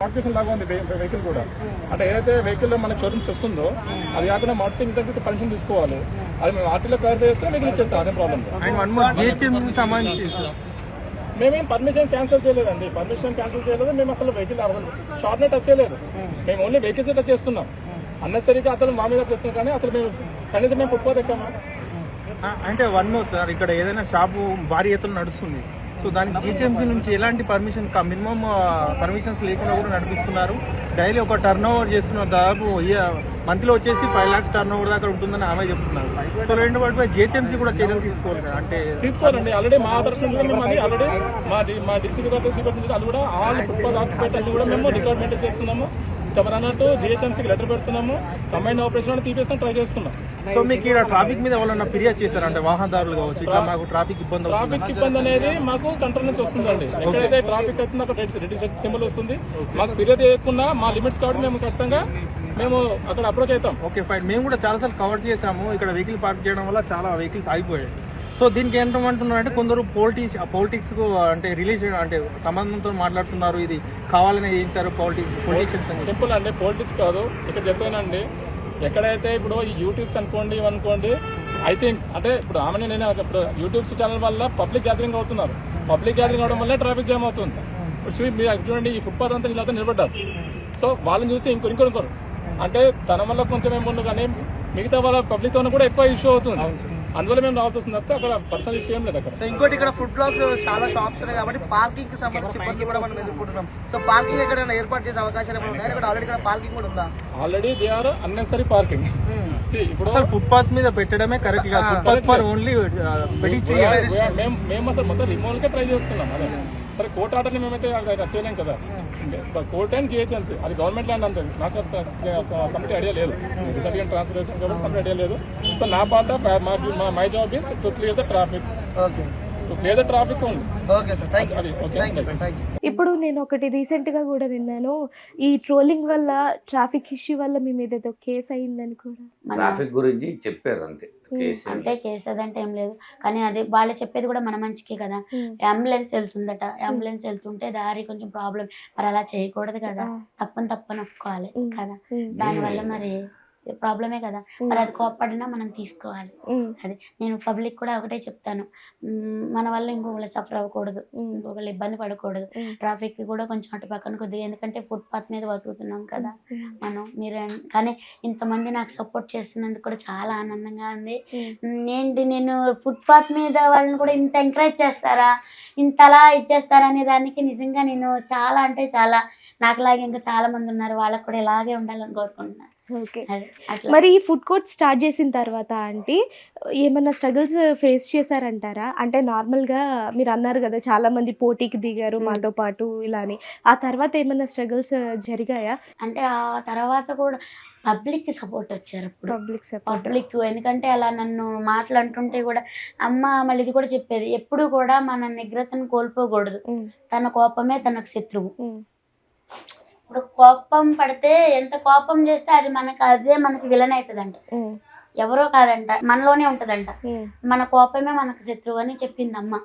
Modification లాగా ఉంది vehicle కూడా. అంటే ఏదైతే వెహికల్ మన షోరూమ్ చేస్తుందో అది కాకుండా మోడిఫికేషన్ పర్మిషన్ తీసుకోవాలి. అది మేము ఆర్టీలో క్లారిఫై చేస్తే వెహికల్ ఇచ్చేస్తాం, అదే ప్రాబ్లం. మేమేం పర్మిషన్ క్యాన్సిల్ చేయలేదండి, పర్మిషన్ క్యాన్సిల్ చేయలేదు. మేము అసలు వెహికల్ షార్ట్ నెట్ టచ్ చేయలేదు. మేము ఓన్లీ వెహికల్స్ టచ్ చేస్తున్నాం. అన్నెసరీగా అతను మా మీద చెప్తున్నాం, కానీ అసలు మేము కనీసం మేము ఫుట్పాత్ ఎక్కామా అంటే వన్ మోర్ సార్, ఇక్కడ ఏదైనా షాపు భారీ ఎత్తున నడుస్తుంది. సో దానికి జీహెచ్ఎంసీ నుంచి ఎలాంటి పర్మిషన్ మినిమం పర్మిషన్స్ లేకుండా కూడా నడిపిస్తున్నారు. డైలీ ఒక టర్న్ ఓవర్ చేస్తున్నారు, దాదాపు మంత్లో వచ్చేసి 5 lakhs టర్న్ ఓవర్ దాకా ఉంటుందని ఆమె చెప్తున్నారు. సో రెండు వాటిపై జీహెచ్ఎంసీ కూడా చర్యలు తీసుకోవాలి కదా, అంటే తీసుకోవాలండి. ఆల్రెడీ మా దర్శనం కూడా మేము అది ఆల్రెడీ మా డిస్ట్రిక్ట్ అది కూడా ఆల్ ఫుట్బాల్ ఆక్యుపేషన్ అన్ని కూడా మేము రికార్డ్ మెయింటైన్ చేస్తున్నాము. అన్నట్టు జిహెచ్ఎంసీకి లెటర్ పెడుతున్నాము, కంబైన్ ఆపరేషన్ తీపేస్తాం ట్రై చేస్తున్నాం. సో మీకు ఇక్కడ ట్రాఫిక్ మీద ఎవరన్నా ఫిర్యాదు చేశారంటే వాహనదారులు కావచ్చు, ఇట్లా మాకు ట్రాఫిక్ ఇబ్బంది అనేది మాకు కంట్రోల్ నుంచి వస్తుందండి. ఎక్కడైతే ట్రాఫిక్ అవుతుందో అక్కడ రెడ్ సింబల్ వస్తుంది. మాకు ఫిర్యాదు చేయకుండా మా లిమిట్స్ కాబట్టి మేము ఖచ్చితంగా మేము అక్కడ అప్రోచ్ అవుతాం. Okay fine. మేము కూడా చాలా సార్లు కవర్ చేసాము. ఇక్కడ వెహికల్ పార్క్ చేయడం వల్ల చాలా వెహికల్స్ ఆగిపోయాయి. సో దీనికి ఏంటంటున్నారంటే కొందరు పొలిటిక్స్ కు అంటే రిలీజియన్ అంటే సంబంధంతో మాట్లాడుతున్నారు, ఇది కావాలని చేయించారు పొలిటీషియన్స్. సింపుల్ అండి, పొలిటిక్స్ కాదు. ఇక్కడ చెప్పానండి, ఎక్కడైతే ఇప్పుడు ఈ యూట్యూబ్స్ అనుకోండి ఇవనుకోండి, ఐ థింక్ అంటే ఇప్పుడు ఆమె నేను ఇప్పుడు యూట్యూబ్స్ ఛానల్ వల్ల పబ్లిక్ గ్యాదరింగ్ అవుతున్నారు. పబ్లిక్ గ్యాదరింగ్ అవడం వల్ల ట్రాఫిక్ జామ్ అవుతుంది. ఇప్పుడు మీరు చూడండి, ఈ ఫుట్పాత్ అంతా ఇలా నిలబడ్డారు. సో వాళ్ళని చూసి ఇంకొకరు అంటే తన వల్ల కొంచెం ఏముండు, కానీ మిగతా వాళ్ళ పబ్లిక్ తో కూడా ఎక్కువ ఇష్యూ అవుతుంది. అందువల్ల మేము రావాల్సి వస్తుంది తప్ప అక్కడ పర్సనల్ ఇష్యూ ఏం లేదు. అక్కడ ఇంకోటి ఇక్కడ ఫుడ్ బ్లాక్ చాలా షాప్స్ ఉన్నాయి కాబట్టి పార్కింగ్ కి సంబంధించి ఇబ్బంది కూడా మనం ఎదుర్కొంటున్నాం. సో పార్కింగ్ ఎక్కడైనా ఏర్పాటు చేసే అవకాశాలు ఏమైనా ఉన్నాయి? ఆల్రెడీ ఇక్కడ పార్కింగ్ కూడా ఉందా? Already they are unnecessary parking. ఇప్పుడు అసలు ఫుట్పాత్ మీద పెట్టడమే కరెక్ట్ గా, ఓన్లీ మేము అసలు మొత్తం రిమూవల్ కే ట్రై చేస్తున్నాం. అదే సరే, కోర్టు ఆర్డర్ని మేమైతే చేయలేం కదా. కోర్ట్ అండ్ జిహెచ్ఎంసీ అది గవర్నమెంట్ ల్యాండ్ అంతే. నాకు కంప్లీట్ ఐడియా లేదు, రీసెంట్గా ట్రాన్స్ఫర్ చేసాను కాబట్టి కంప్లీట్ ఐడియా లేదు. సో నా part of my job is to clear the traffic. Traffic ఉంది. ఇప్పుడు నేను ఒకటి రీసెంట్ గా కూడా విన్నాను, ఈ ట్రోలింగ్ వల్ల ట్రాఫిక్ ఇష్యూ వల్ల మీ మీద ఏదో కేసు అయిందని కూడా. ట్రాఫిక్ గురించి చెప్పారు అంతే. అంటే కేసు అదంటే ఏం లేదు, కానీ అది వాళ్ళు చెప్పేది కూడా మన మంచికే కదా. అంబులెన్స్ వెళ్తుందట, అంబులెన్స్ వెళ్తుంటే దారి కొంచెం ప్రాబ్లం, మరి అలా చేయకూడదు కదా. తప్పని ఒప్పుకోవాలి కదా, దానివల్ల మరి ప్రాబ్లమే కదా. మరి అది కోప్పడినా మనం తీసుకోవాలి. అది నేను పబ్లిక్ కూడా ఒకటే చెప్తాను, మన వల్ల ఇంకొకళ్ళు సఫర్ అవ్వకూడదు, ఇంకొకళ్ళు ఇబ్బంది పడకూడదు. ట్రాఫిక్ కూడా కొంచెం అటు పక్కన కొద్దిగా, ఎందుకంటే ఫుట్పాత్ మీద బతుకుతున్నాం కదా మనం. మీరు కానీ ఇంతమంది నాకు సపోర్ట్ చేస్తున్నందుకు కూడా చాలా ఆనందంగా ఉంది. నేను ఫుట్పాత్ మీద వాళ్ళని కూడా ఇంత ఎంకరేజ్ చేస్తారా, ఇంతలా ఇచ్చేస్తారా అనే దానికి నిజంగా నేను చాలా అంటే చాలా, నాకులాగే ఇంకా చాలా మంది ఉన్నారు, వాళ్ళకు కూడా ఇలాగే ఉండాలని కోరుకుంటున్నాను. ఓకే, మరి ఈ ఫుడ్ కోర్ట్ స్టార్ట్ చేసిన తర్వాత ఆంటీ ఏమన్నా స్ట్రగుల్స్ ఫేస్ చేశారంటారా? అంటే నార్మల్గా మీరు అన్నారు కదా చాలా మంది పోటీకి దిగారు మాతో పాటు ఇలా అని, ఆ తర్వాత ఏమన్నా స్ట్రగుల్స్ జరిగాయా? అంటే ఆ తర్వాత కూడా పబ్లిక్ సపోర్ట్ వచ్చారు. పబ్లిక్ ఎందుకంటే అలా నన్ను మాట్లాడుతుంటే కూడా అమ్మ మళ్ళీ ఇది కూడా చెప్పేది, ఎప్పుడు కూడా మన నిగ్రతను కోల్పోకూడదు, తన కోపమే తనకు శత్రువు. ఇప్పుడు కోపం పడితే ఎంత కోపం చేస్తే అది అదే మనకి విలన్ అవుతుందంట, ఎవరో కాదంట, మనలోనే ఉంటదంట. మన కోపమే మనకు శత్రువు అని చెప్పింది అమ్మ.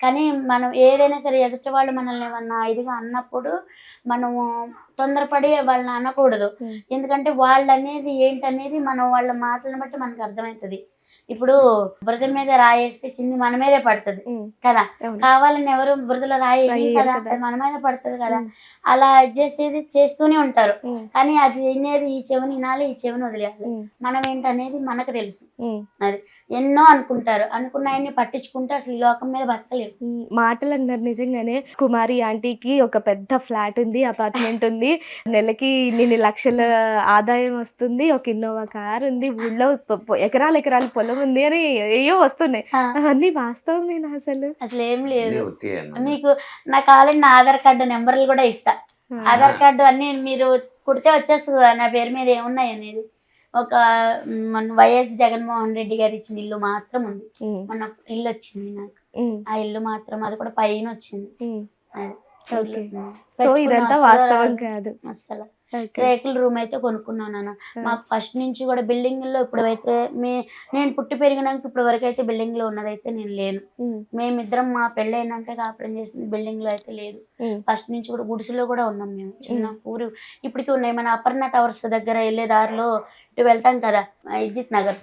కానీ మనం ఏదైనా సరే ఎదుటి వాళ్ళు మనల్ని ఏమన్నా ఇదిగా అన్నప్పుడు మనము తొందరపడి వాళ్ళని అనకూడదు. ఎందుకంటే వాళ్ళు అనేది ఏంటనేది మనం వాళ్ళ మాటలను బట్టి మనకు అర్థమవుతుంది. ఇప్పుడు బురద మీద రాయేస్తే చిన్ని మన మీదే పడుతుంది కదా, కావాలని ఎవరు బురదలో రాయేది కదా, అది మన మీద పడుతుంది కదా. అలా చేసేది చేస్తూనే ఉంటారు, కానీ అది వినేది ఈ చెవిని వినాలి, ఈ చెవిని వదిలేయాలి. మనం ఏంటనేది మనకు తెలుసు. అది ఎన్నో అనుకుంటారు, అనుకున్నాయన్ని పట్టించుకుంటే అసలు ఈ లోకం మీద బతకలేవు. మాటలు అన్నారు నిజంగానే. కుమారి ఆంటీకి ఒక పెద్ద ఫ్లాట్ ఉంది, అపార్ట్మెంట్ ఉంది, నెలకి ఇన్ని లక్షల ఆదాయం వస్తుంది, ఒక ఇన్నోవా కార్ ఉంది, ఊళ్ళో ఎకరాలు పొలం ఉంది అని ఏయో వస్తున్నాయి. అవన్నీ వాస్తవమేనా? అసలు ఏం లేదు. మీకు నా కావాలంటే నా ఆధార్ కార్డు నెంబర్లు కూడా ఇస్తా. ఆధార్ కార్డు అన్ని మీరు కుడితే వచ్చేస్తుంది నా పేరు మీద ఏమున్నాయి అనేది. ఒక వైఎస్ జగన్మోహన్ రెడ్డి గారు ఇచ్చిన ఇల్లు మాత్రం ఉంది, మొన్న ఇల్లు వచ్చింది నాకు, ఆ ఇల్లు మాత్రం అది కూడా పైన వచ్చింది. సో ఇదంతా వాస్తవం కాదు అసలు. రేకుల రూమ్ అయితే కొనుక్కున్నాను నాన్న. మాకు ఫస్ట్ నుంచి కూడా బిల్డింగ్ లో ఇప్పుడు అయితే నేను పుట్టి పెరిగినాక ఇప్పుడు వరకు అయితే బిల్డింగ్ లో ఉన్నదైతే నేను లేను. మేమిద్దరం మా పెళ్ళి అయినాక కాపురం చేసింది బిల్డింగ్ లో అయితే లేదు. ఫస్ట్ నుంచి కూడా గుడిసెలో కూడా ఉన్నాం మేము. చిన్న ఊరు ఇప్పటికీ ఉన్నాయి. మన అపర్ణ టవర్స్ దగ్గర వెళ్ళే దారిలో ఇటు వెళ్తాం కదా ఇజ్జిత్ నగర్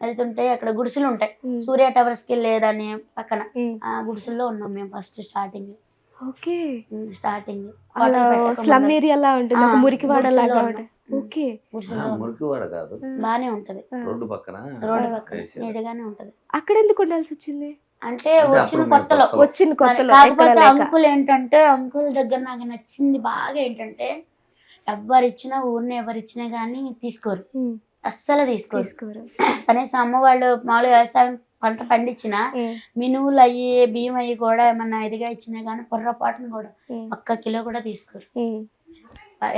వెళ్తుంటే అక్కడ గుడిసెలు ఉంటాయి. సూర్య టవర్స్ కి వెళ్ళేదాన్ని పక్కన ఆ గుడిసెల్లో ఉన్నాం మేము ఫస్ట్ స్టార్టింగ్. స్లమ్ ఏరియా ఉంటుంది, ఒక మురికివాడ లాగా ఉంటుంది. ఓకే, మురికివాడ కాదు, బానే ఉంటది, రోడ్డు పక్కన నీడగానే ఉంటది. అక్కడ ఎందుకు ఉండాల్సి వచ్చింది అంటే వచ్చిన కొత్తలో కాకపోతే అంకుల్ ఏంటంటే అంకుల్ దగ్గర నాకు నచ్చింది బాగా ఏంటంటే ఎవరిచ్చినా ఊరిని ఎవరిచ్చినా గానీ తీసుకోరు, అస్సలు తీసుకోరు. కనీసం అమ్మ వాళ్ళు మామూలుగా వ్యవసాయం పంట పండించిన మినువులు అయ్యి బియ్యం అయ్యి కూడా ఏమన్నా ఇదిగా ఇచ్చినా గానీ పొర్రపాటును కూడా 1 కిలో కూడా తీసుకోరు.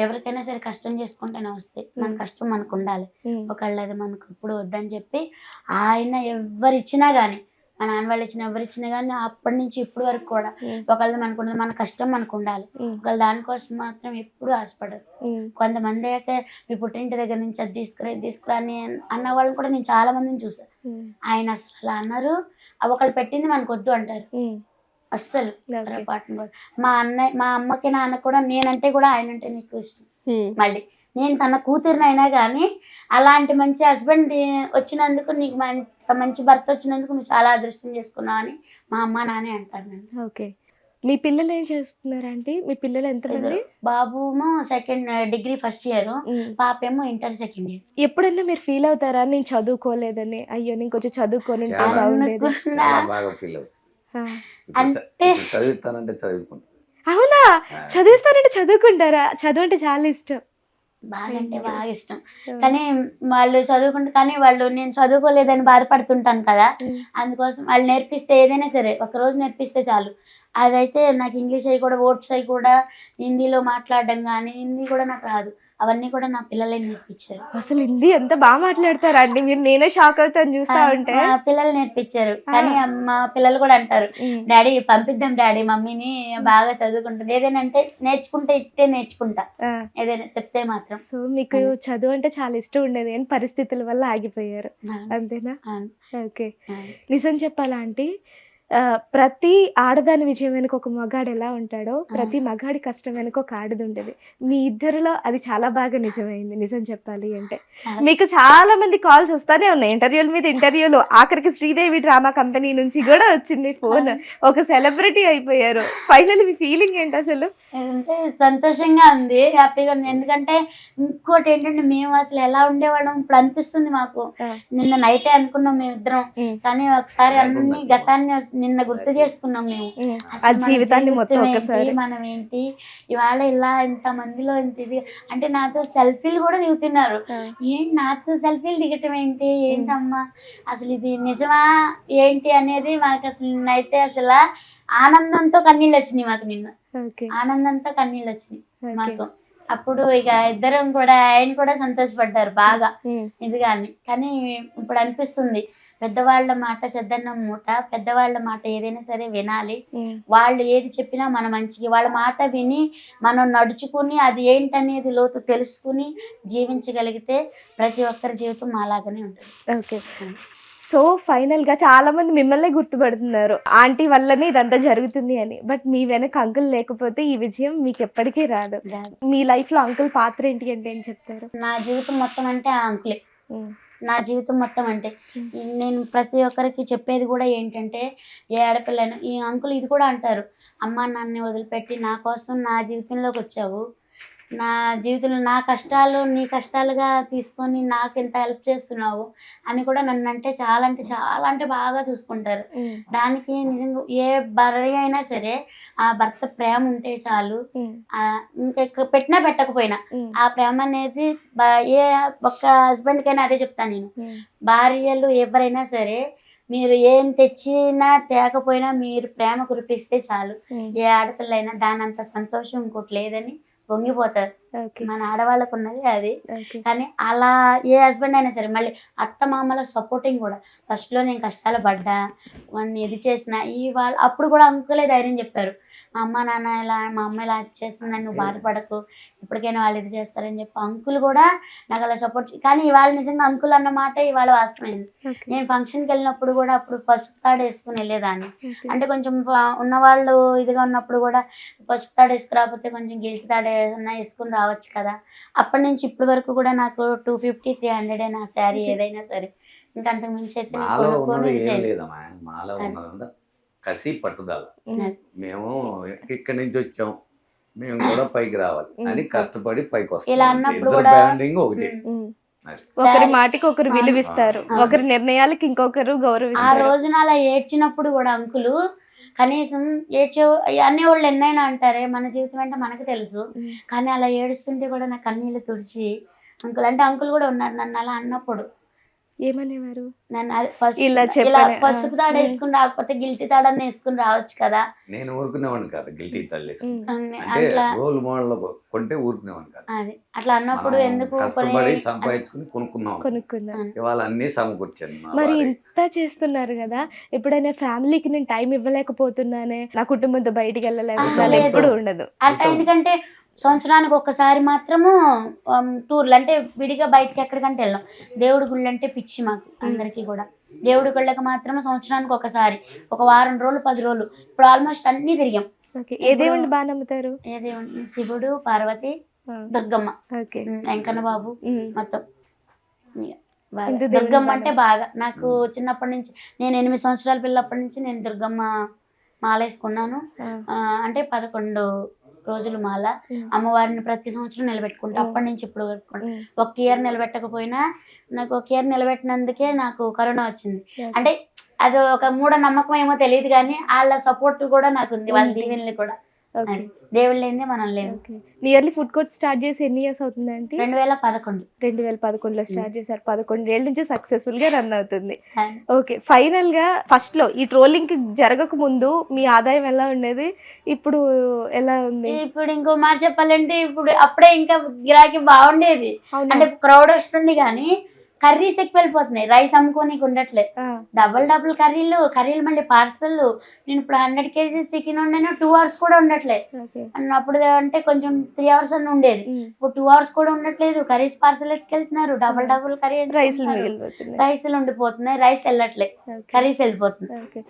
ఎవరికైనా సరే కష్టం చేసుకుంటేనే వస్తాయి, మన కష్టం మనకు ఉండాలి. ఒకళ్ళు అది మనకు ఇప్పుడు వద్దని చెప్పి ఆయన ఎవరిచ్చినా గానీ మా నాన్న వాళ్ళు ఇచ్చిన ఎవరిచ్చినా కానీ అప్పటి నుంచి ఇప్పటి వరకు కూడా ఒకళ్ళది మనకు ఉండదు, మన కష్టం మనకు ఉండాలి. ఒకళ్ళు దానికోసం మాత్రం ఎప్పుడు ఆశపడరు. కొంతమంది అయితే మీ పుట్టింటి దగ్గర నుంచి అది తీసుకురా అని అన్న వాళ్ళని కూడా నేను చాలా మందిని చూసాను. ఆయన అసలు అలా అన్నారు, ఒకళ్ళు పెట్టింది మనకు వద్దు అంటారు అస్సలు పొరపాటును కూడా. మా అమ్మకి నాన్న కూడా నేనంటే కూడా ఆయన అంటే నీకు ఇష్టం. మళ్ళీ నేను తన కూతురినైనా కానీ అలాంటి మంచి హస్బెండ్ వచ్చినందుకు నీకు మంచి భర్త వచ్చినందుకు నువ్వు చాలా అదృష్టం చేసుకున్నావు అని మా అమ్మ నానే అంటారు నన్ను. ఓకే, మీ పిల్లలు ఏం చేస్తున్నారంటే మీ పిల్లలు ఎంతమంది? బాబుమో డిగ్రీ ఫస్ట్ ఇయర్, పాపేమో ఇంటర్ సెకండ్ ఇయర్. ఎప్పుడైనా మీరు ఫీల్ అవుతారా నేను చదువుకోలేదని, అయ్యో నేను కొంచెం చదువుకొని అంటే చదివిస్తానంటే చదువుకుంటా. అవునా, చదివిస్తానంటే చదువుకుంటారా? చదువు అంటే చాలా ఇష్టం, బాగా అంటే బాగా ఇష్టం. కానీ వాళ్ళు చదువుకుంటే కానీ వాళ్ళు నేను చదువుకోలేదని బాధపడుతుంటాను కదా, అందుకోసం వాళ్ళు నేర్పిస్తే ఏదైనా సరే 1 రోజు నేర్పిస్తే చాలు. అదైతే నాకు ఇంగ్లీష్ అవి కూడా ఓట్స్ అవి కూడా హిందీలో మాట్లాడడం కానీ హిందీ కూడా నాకు రాదు, అవన్నీ కూడా నా పిల్లలే నేర్పించారు. అసలు హిందీ ఎంత బాగా మాట్లాడతారా అండి మీరు? నేనే షాక్ అవుతాను చూస్తా ఉంటే. పిల్లలు నేర్పించారు. కానీ మా పిల్లలు కూడా అంటారు డాడీ పంపిద్దాం డాడీ మమ్మీని బాగా చదువుకుంటుంది, ఏదైనా అంటే నేర్చుకుంటే ఇట్టే నేర్చుకుంటా ఏదైనా చెప్తే మాత్రం. సో మీకు చదువు అంటే చాలా ఇష్టం ఉండేది కానీ పరిస్థితుల వల్ల ఆగిపోయారు అంతేనా? ఓకే, నిజం చెప్పాలా అంటే ప్రతి ఆడదాని విజయం వెనుక ఒక మగాడు ఎలా ఉంటాడో ప్రతి మగాడి కష్టం వెనుక ఒక ఆడది ఉంటుంది. మీ ఇద్దరిలో అది చాలా బాగా నిజమైంది. నిజం చెప్పాలి అంటే మీకు చాలా మంది కాల్స్ వస్తానే ఉన్నాయి, ఇంటర్వ్యూల మీద ఇంటర్వ్యూలు, ఆఖరికి శ్రీదేవి డ్రామా కంపెనీ నుంచి కూడా వచ్చింది ఫోన్, ఒక సెలబ్రిటీ అయిపోయారు. ఫైనల్ మీ ఫీలింగ్ ఏంటి అసలు? అంటే సంతోషంగా ఉంది, హ్యాపీగా ఉంది. ఎందుకంటే ఇంకోటి ఏంటంటే మేము అసలు ఎలా ఉండేవాళ్ళం ఇప్పుడు అనిపిస్తుంది మాకు. నిన్న నైటే అనుకున్నాం మేమిద్దరం, కానీ ఒకసారి అన్ని గతాన్ని నిన్న గుర్తు చేసుకున్నాం మేము. జీవితాన్ని మొత్తం ఒకసారి మనం ఏంటి ఇవాళ ఇలా ఇంత మందిలో ఇంత ఇది అంటే నాతో సెల్ఫీలు కూడా దిగుతున్నారు. ఏంటి నాతో సెల్ఫీలు దిగటం ఏంటి, ఏంటమ్మా అసలు ఇది నిజమా ఏంటి అనేది మాకు అసలు నిన్నైతే అసలు ఆనందంతో కన్నీళ్ళు వచ్చినాయి మాకు. నిన్న ఆనందంతో కన్నీళ్ళు వచ్చినాయి మాకు. అప్పుడు ఇక ఇద్దరం కూడా ఆయన కూడా సంతోషపడ్డారు బాగా ఇదిగాని. కానీ ఇప్పుడు అనిపిస్తుంది పెద్దవాళ్ళ మాట చెద్దన్నం మూట, పెద్దవాళ్ళ మాట ఏదైనా సరే వినాలి. వాళ్ళు ఏది చెప్పినా మన మంచికి, వాళ్ళ మాట విని మనం నడుచుకుని అది ఏంటనేది లోతు తెలుసుకుని జీవించగలిగితే ప్రతి ఒక్కరి జీవితం అలాగనే ఉంటుంది. ఓకే, సో ఫైనల్ గా చాలా మంది మిమ్మల్ని గుర్తుపడుతున్నారు ఆంటీ వల్లనే ఇదంతా జరుగుతుంది అని. బట్ మీ వెనక అంకుల్ లేకపోతే ఈ విజయం మీకు ఎప్పటికీ రాదు. మీ లైఫ్ లో అంకుల్ పాత్ర ఏంటి అంటే ఏం చెప్తారు? నా జీవితం మొత్తం అంటే ఆ అంకులే. నా జీవితం మొత్తం అంటే నేను ప్రతి ఒక్కరికి చెప్పేది కూడా ఏంటంటే ఏ ఆడపిల్లను ఈ అంకుల్ ఇది కూడా అంటారు, అమ్మ నాన్నని వదిలిపెట్టి నా కోసం నా జీవితంలోకి వచ్చావు, నా జీవితంలో నా కష్టాలు నీ కష్టాలుగా తీసుకొని నాకు ఎంత హెల్ప్ చేస్తున్నావు అని కూడా నన్ను అంటే చాలా బాగా చూసుకుంటారు. దానికి నిజంగా ఏ భార్య అయినా సరే ఆ భర్త ప్రేమ ఉంటే చాలు, ఇంకా పెట్టినా పెట్టకపోయినా ఆ ప్రేమ అనేది ఏ ఒక్క హస్బెండ్ కైనా అదే చెప్తాను నేను. భార్యలు ఎవరైనా సరే మీరు ఏం తెచ్చినా తేకపోయినా మీరు ప్రేమ కురిపిస్తే చాలు, ఏ ఆడపిల్ల అయినా దానంత సంతోషం ఇంకోటి లేదని పొంగిపోతారు. ఓకే మన ఆడవాళ్ళకు ఉన్నది అది. ఓకే కానీ అలా ఏ హస్బెండ్ అయినా సరే మళ్ళీ అత్త మామల సపోర్టింగ్ కూడా. ఫస్ట్లో నేను కష్టాలు పడ్డా, వాడిని ఇది చేసిన వాళ్ళు అప్పుడు కూడా అంకులే ధైర్యం చెప్పారు. మా అమ్మ నాన్న ఇలా, మా అమ్మ ఇలా చేస్తుందని నువ్వు బాధపడకు, ఇప్పటికైనా వాళ్ళు ఇది చేస్తారని చెప్పి అంకుల్ కూడా నాకు అలా సపోర్ట్. కానీ ఇవాళ నిజంగా అంకుల్ అన్న మాట ఇవాళ వాస్తవమైంది. ఓకే నేను ఫంక్షన్కి వెళ్ళినప్పుడు కూడా అప్పుడు పసుపు తాడు వేసుకుని వెళ్ళేదాన్ని. ఓకే అంటే కొంచెం ఉన్నవాళ్ళు ఇదిగా ఉన్నప్పుడు కూడా పసుపు తాడు వేసుకురాకపోతే కొంచెం గిల్ట్ తాడు ఏదైనా వేసుకుని రావచ్చు కదా. అప్పటి నుంచి ఇప్పటి వరకు కూడా నాకు 250-300 నా శారీ ఏదైనా సరే. ఇంకా అంతకు మించి అయితే నేను మాలో కొనుక్కొని ఉన్నది ఇది ఏం చేయను. లేదమ్మా, మాలో ఉన్నదంతా కసి పట్టుదల. అది. మేము ఇక్కడి నుంచి వచ్చాం, మేము కూడా పైకి రావాలి అని కష్టపడి పైకి ఇలా వస్తాం. అన్నప్పుడు ఇద్దరు కూడా బ్యాండింగ్ ఒకటి. అది. ఒకరి మాటకి ఒకరు విలువిస్తారు, ఒకరి నిర్ణయాలకి ఇంకొకరు ఆ గౌరవిస్తారు. రోజున అలా ఏడ్చినప్పుడు కూడా అంకులు కనీసం ఏడ్చే అనేవాళ్ళు ఎన్నైనా అంటారే, మన జీవితం అంటే మనకు తెలుసు. కానీ అలా ఏడుస్తుంటే కూడా నా కన్నీళ్ళు తుడిచి అంకుల్ అంటే అంకుల్ కూడా ఉన్నారు నన్ను అలా అన్నప్పుడు. ఏమనేవారు? నన్ను అది పసుపు ఇలా ఇలా చెప్పనే, పసుపు తాడు వేసుకుని రాకపోతే గిల్టి తాడని వేసుకుని రావచ్చు కదా. నేను ఊరుకునేవాడిని కాదు, గిల్టీ తల్లి అంటే అట్లా రోల్ మోడల్ కొంటే ఊరుకునేవాడిని కాదు. అది అట్లా అన్నప్పుడు మనం ఎందుకు కష్టపడి సంపాదించుకుని కొనుక్కున్నాం. కొనుక్కుందాం. ఇవాళ అన్ని సమకూర్చాను మా మరి వారి. ఇంత చేస్తున్నారు కదా, ఎప్పుడైనా ఫ్యామిలీకి నేను టైం ఇవ్వలేకపోతున్నానే, నా కుటుంబంతో బయటికి వెళ్ళలేకపోతున్నాను లేదు. ఎప్పుడు ఉండదు. అట్లా ఎందుకంటే సంవత్సరానికి ఒక్కసారి మాత్రము టూర్లు అంటే విడిగా బయటకి ఎక్కడికంటే వెళ్ళాం. దేవుడి గుళ్ళు అంటే పిచ్చి మాకు అందరికీ కూడా. దేవుడి గుళ్ళకి మాత్రం సంవత్సరానికి ఒకసారి ఒక వారం రోజులు 10 రోజులు ఇప్పుడు ఆల్మోస్ట్ అన్నీ తిరిగాం. ఓకే, ఏ దేవుడిని బాగా నమ్ముతారు? ఏ దేవుడు? శివుడు, పార్వతి, దుర్గమ్మ, ఓకే వెంకన్న బాబు మొత్తం ఇక బాగా. హిందూ దేవుడిని దుర్గమ్మ బాగా. అంటే బాగా నాకు చిన్నప్పటి నుంచి, నేను 8 సంవత్సరాల పిల్లప్పటి నుంచి నేను దుర్గమ్మ మాల వేసుకున్నాను. అంటే 11 రోజులు మాల. అమ్మవారిని ప్రతి సంవత్సరం నిలబెట్టుకుంటా అప్పటి నుంచి ఇప్పుడు వరకు. ఒక ఇయర్ నిలబెట్టకపోయినా నాకు ఒక ఇయర్ నిలబెట్టినందుకే నాకు కరోనా వచ్చింది. అంటే అది ఒక మూఢ నమ్మకం ఏమో తెలియదు కానీ వాళ్ళ సపోర్ట్ కూడా నాకు ఉంది, వాళ్ళ దీవెనలు కూడా. ఓకే దేవుళ్ళు లేనిదే మనం లేము. Okay, nearly food court start చేసి ఎన్ని ఇయర్స్ అవుతుందంటే? 2011. 2011లో స్టార్ట్ చేశారు. 11 ఏళ్ళ నుంచి సక్సెస్ఫుల్ గా రన్ అవుతుంది. ఓకే, ఫైనల్ గా ఫస్ట్ లో ఈ ట్రోలింగ్ జరగక ముందు మీ ఆదాయం ఎలా ఉండేది, ఇప్పుడు ఎలా ఉంది? ఇప్పుడు ఇంకో మాట చెప్పాలంటే ఇప్పుడు అప్పుడే ఇంకా గిరాకీ బాగుండేది. అవునా? అంటే క్రౌడ్ వస్తుంది కానీ కర్రీస్ ఎక్కువ వెళ్ళిపోతున్నాయి, రైస్ అమ్ముకోనికి ఉండట్లే. డబుల్ కర్రీలు మళ్ళీ పార్సల్. నేను ఇప్పుడు 100 kg చికెన్ వండినా 2 hours కూడా ఉండట్లే. అప్పుడు అంటే కొంచెం 3 hours అని ఉండేది, ఇప్పుడు 2 hours కూడా ఉండట్లేదు. కర్రీస్ పార్సల్ ఎత్తుకెళ్తున్నారు, డబుల్ కర్రీ రైస్లు మిగిలిపోతున్నాయి, రైస్లు ఉండిపోతున్నాయి, రైస్ వెళ్ళట్లే, కర్రీస్ వెళ్ళిపోతుంది. ఓకే,